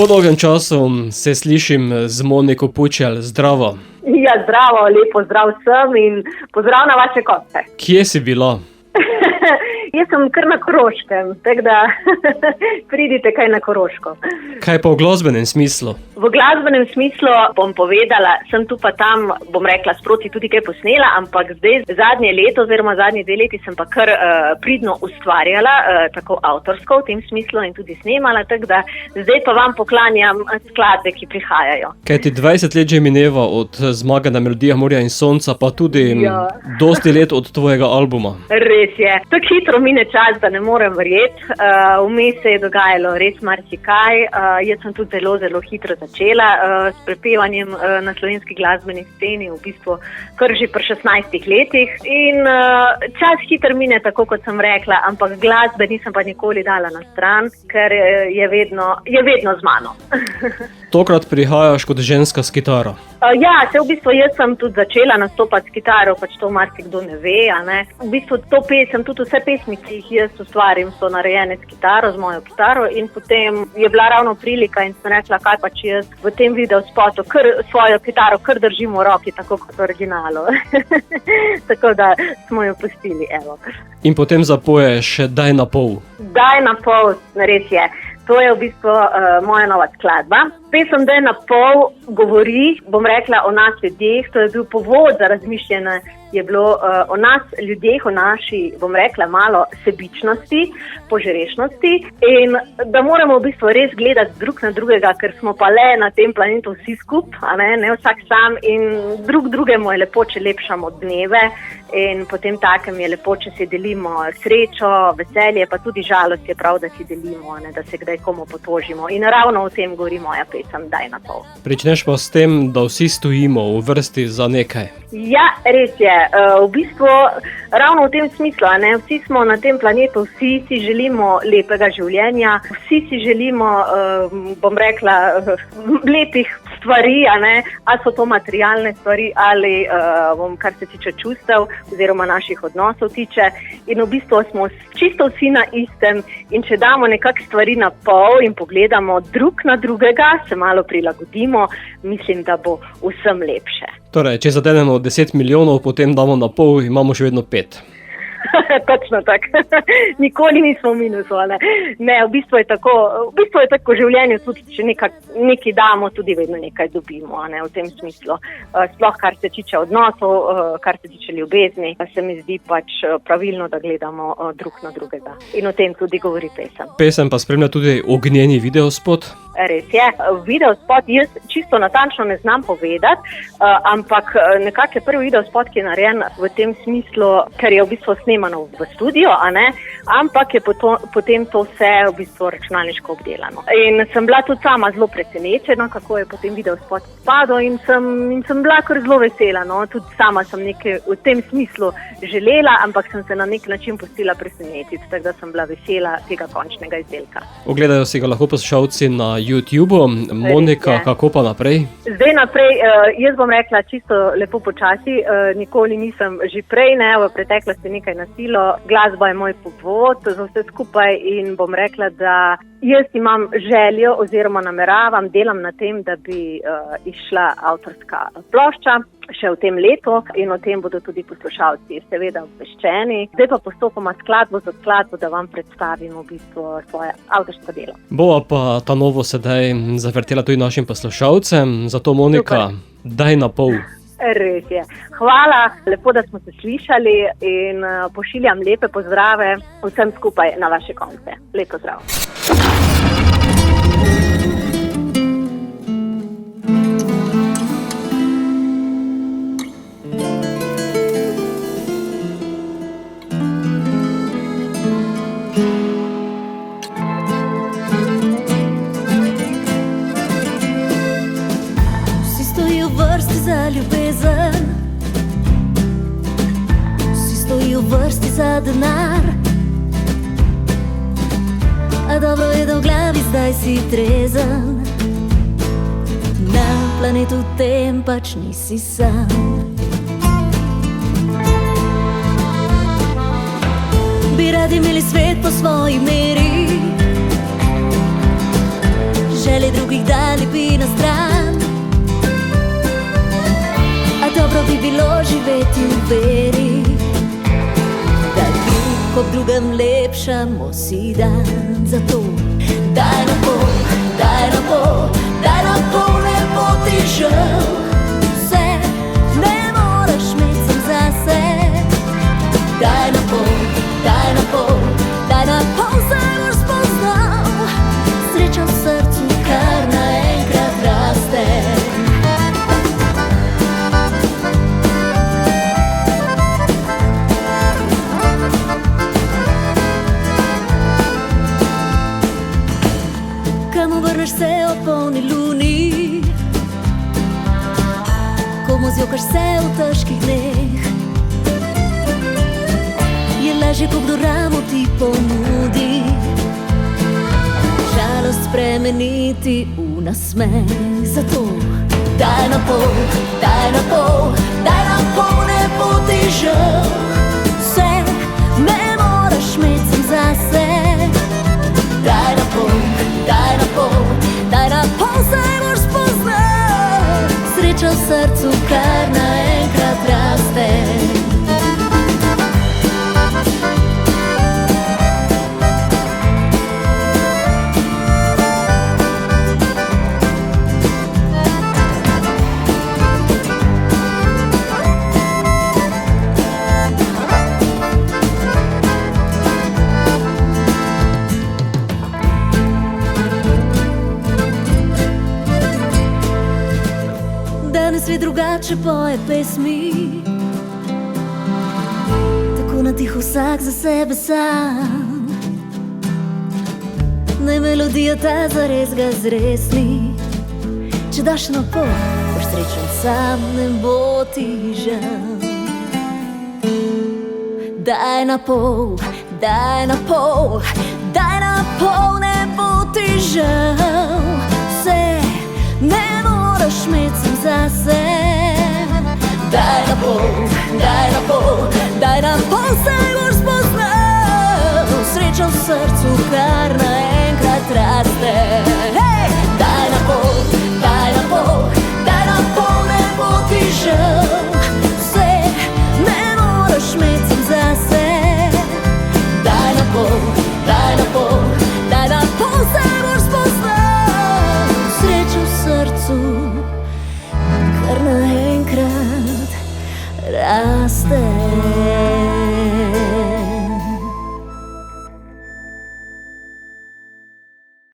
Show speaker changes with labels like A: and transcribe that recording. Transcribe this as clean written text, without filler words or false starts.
A: Po dolgem času se slišim z Moniko Pučelj. Zdravo.
B: Ja, zdravo, lepo zdrav vsem in pozdrav na vaše konce.
A: Kje si bila?
B: Jaz sem kar na Koroškem, tako da pridite kaj na Koroško.
A: Kaj pa v glasbenem smislu?
B: V glasbenem smislu bom povedala, sem tu pa tam, bom rekla, sproti tudi kaj posnela, ampak zdaj zadnje leto oziroma zadnji 2 leti sem pa kar pridno ustvarjala, tako avtorsko v tem smislu in tudi snemala, tako da zdaj pa vam poklanjam skladbe, ki prihajajo.
A: Kaj ti 20 let že mineva od zmage na Melodijah morja in sonca, pa tudi dosti let od tvojega albuma.
B: Res je. Tako hitro mine čas, da ne morem verjeti. Vmes se je dogajalo res marsikaj. Jaz sem tudi zelo hitro začela s prepevanjem na slovenski glasbeni sceni, v bistvu kar že pri 16 letih. In čas hitro mine, tako kot sem rekla, ampak glasbe nisem pa nikoli dala na stran, ker je vedno z mano.
A: Tokrat prihajaš kot ženska s kitaro.
B: Ja, v bistvu jaz sem tudi začela nastopati s kitaro, pač to marsikdo ne ve, a ne. V bistvu to pesem, tudi vse pesmi, ki jih jaz ustvarim, so narejene s kitaro, z mojo kitaro in potem je bila ravno prilika in sem rekla, kaj pač jaz v tem videospotu svojo kitaro kar držim v roki, tako kot v originalu. Tako da smo jo pustili, evo.
A: In potem zapoješ Daj na pol.
B: Daj na pol, res je. To je v bistvu moja nova skladba. Pesem Daj na pol govori, bom rekla, o nas ljudeh. To je bil povod za razmišljanje, je bilo o nas ljudeh, o naši, bom rekla, malo sebičnosti, požrešnosti in da moramo v bistvu res gledati drug na drugega, ker smo pa le na tem planetu vsi skupaj, ne vsak sam in drugemu je lepo, če lepšamo dneve in potem takem je lepo, če si delimo srečo, veselje, pa tudi žalost je prav, da si delimo, ne, da se kdaj komu potožimo in ravno o tem govori moja pesem Daj na pol.
A: Pričneš pa s tem, da vsi stojimo v vrsti za nekaj.
B: Ja, res je. V bistvu ravno v tem smislu, ne? Vsi smo na tem planetu, vsi si želimo lepega življenja, vsi si želimo, bom rekla, lepih stvari, a so to materialne stvari ali kar se tiče čustev oziroma naših odnosov tiče in v bistvu smo čisto vsi na istem in če damo nekak stvari na pol in pogledamo drug na drugega, se malo prilagodimo, mislim, da bo vsem lepše.
A: Torej, če zadenemo 10 milijonov, potem damo na pol, imamo še vedno 5.
B: Točno tako. Nikoli nismo v minusu, ali ne? V bistvu je tako v življenju, tudi če nekaj damo, tudi vedno nekaj dobimo, v tem smislu. Sploh kar se tiče odnosov, kar se tiče ljubezni, se mi zdi pač pravilno, da gledamo drug na drugega. In o tem tudi govori pesem.
A: Pesem pa spremlja tudi ognjeni videospot.
B: Res je. Videospot jaz čisto natančno ne znam povedati, ampak nekako je prvi videospot, ki je narejen v tem smislu, ker je v bistvu snemano v studiu, ampak je potem to vse v bistvu računalniško obdelano. In sem bila tudi sama zelo presenečena, kako je potem videospot spadal in sem bila kar zelo vesela. No. Tudi sama sem nekaj v tem smislu želela, ampak sem se na nek način pustila presenetiti, tako da sem bila vesela tega končnega izdelka.
A: Ogledajo si ga lahko poslušalci na YouTubeu. Monika, kako pa naprej?
B: Zdaj naprej, jaz bom rekla čisto lepo počasi, nikoli nisem že prej, v preteklosti nekaj na silo. Glasba je moj povod za vse skupaj in bom rekla, da jaz imam željo oziroma nameravam, delam na tem, da bi išla avtorska plošča še v tem letu in o tem bodo tudi poslušalci seveda obveščeni. Zdaj pa postopoma skladbo za skladbo, da vam predstavim v bistvu svoje avtorsko delo.
A: Bova pa ta novo sedaj zavrtela tudi našim poslušalcem, zato Monika, Daj na pol.
B: Res je. Hvala, lepo, da smo se slišali in pošiljam lepe pozdrave vsem skupaj na vaše konce. Lep pozdrav.
C: Ljubezen, vsi stojijo v vrsti za denar, a dobro je, da v glavi zdaj si trezen, na planetu tem pač nisi sam. Bi radi imeli svet po svoji meri, želje drugih dali bi na stran. A dobro bi bilo živeti v veri, da drug ob drugem lepšamo si dan. Zato daj na pol, daj na pol, daj na pol, ne bo ti žal. Vse ne moraš imeti sam zase. Daj na pol, daj na pol, daj na pol, saj boš spoznal sreča v srcu, kar naenkrat raste. Kam obrneš se ob polni luni, komu zjokaš se v težkih dneh, je lažje, ko kdo ramo ti ponudi, žalost spremeniti v nasmeh. Zato daj na pol, daj na pol, daj na pol, ne bo ti žal. Vse ne moraš imeti sam zase. Daj na pol, daj na pol, daj na pol, saj boš spoznal sreča v srcu, kar naenkrat raste. Danes svet drugače poje pesmi, tako na tiho vsak za sebe sam. Naj melodija ta zares ga zresni, če daš na pol, boš srečen sam, ne bo ti žal. Daj na pol, daj na pol, daj na pol, ne bo ti žal. Vse ne moraš imeti sam zase. Daj na pol, daj na pol, daj na pol, saj boš spoznal srečo v srcu, kar naenkrat raste.